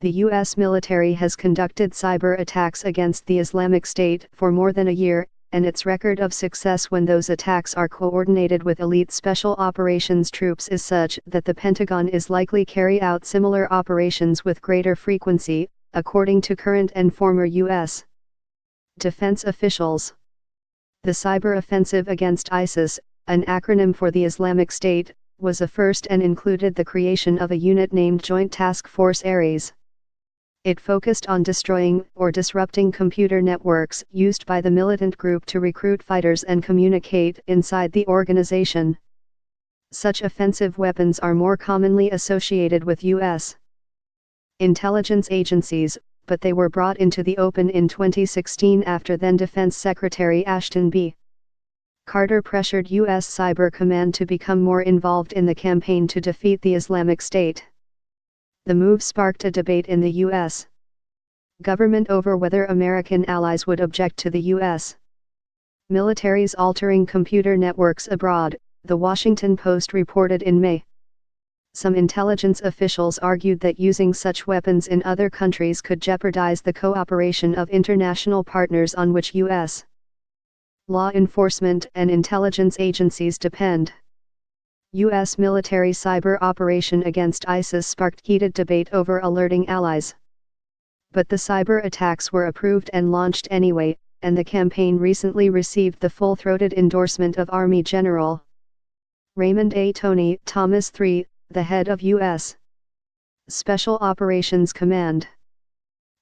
the U.S. military has conducted cyber attacks against the Islamic State for more than a year, and its record of success when those attacks are coordinated with elite special operations troops is such that the Pentagon is likely to carry out similar operations with greater frequency, according to current and former U.S. defense officials. The cyber offensive against ISIS, an acronym for the Islamic State, was a first and included the creation of a unit named Joint Task Force Ares. It focused on destroying or disrupting computer networks used by the militant group to recruit fighters and communicate inside the organization. Such offensive weapons are more commonly associated with U.S. intelligence agencies, but they were brought into the open in 2016 after then Defense Secretary Ashton B. Carter pressured U.S. Cyber Command to become more involved in the campaign to defeat the Islamic State. The move sparked a debate in the U.S. government over whether American allies would object to the U.S. military's altering computer networks abroad, The Washington Post reported in May. Some intelligence officials argued that using such weapons in other countries could jeopardize the cooperation of international partners on which U.S. law enforcement and intelligence agencies depend. U.S. military cyber operation against ISIS sparked heated debate over alerting allies. But the cyber attacks were approved and launched anyway, and the campaign recently received the full-throated endorsement of Army General Raymond A. Tony Thomas III, the head of U.S. Special Operations Command.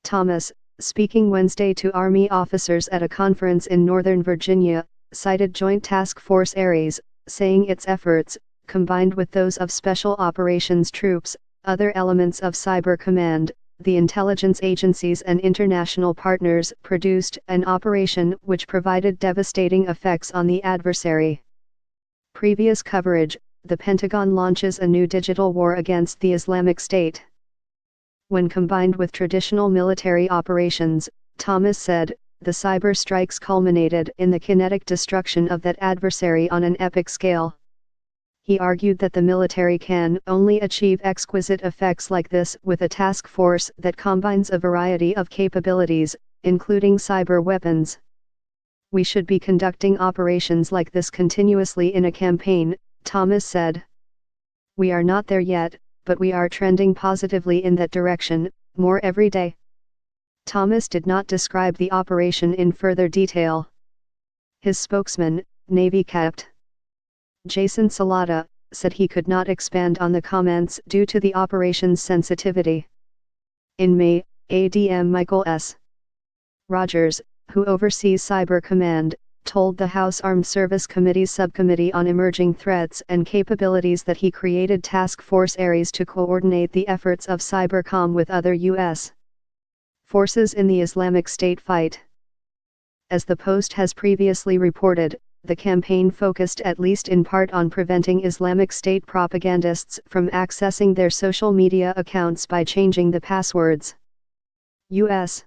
Thomas, speaking Wednesday to Army officers at a conference in Northern Virginia, cited Joint Task Force Ares, saying its efforts, combined with those of Special Operations troops, other elements of Cyber Command, the intelligence agencies and international partners, produced an operation which provided devastating effects on the adversary. Previous coverage: the Pentagon launches a new digital war against the Islamic State. When combined with traditional military operations, Thomas said, the cyber strikes culminated in the kinetic destruction of that adversary on an epic scale. He argued that the military can only achieve exquisite effects like this with a task force that combines a variety of capabilities, including cyber weapons. We should be conducting operations like this continuously in a campaign, Thomas said. We are not there yet, but we are trending positively in that direction, more every day. Thomas did not describe the operation in further detail. His spokesman, Navy Capt. Jason Salata, said he could not expand on the comments due to the operation's sensitivity. In May, ADM Michael S. Rogers, who oversees Cyber Command, told the House Armed Service Committee's Subcommittee on Emerging Threats and Capabilities that he created Task Force Ares to coordinate the efforts of Cybercom with other U.S. forces in the Islamic State fight. As the Post has previously reported, the campaign focused at least in part on preventing Islamic State propagandists from accessing their social media accounts by changing the passwords. U.S.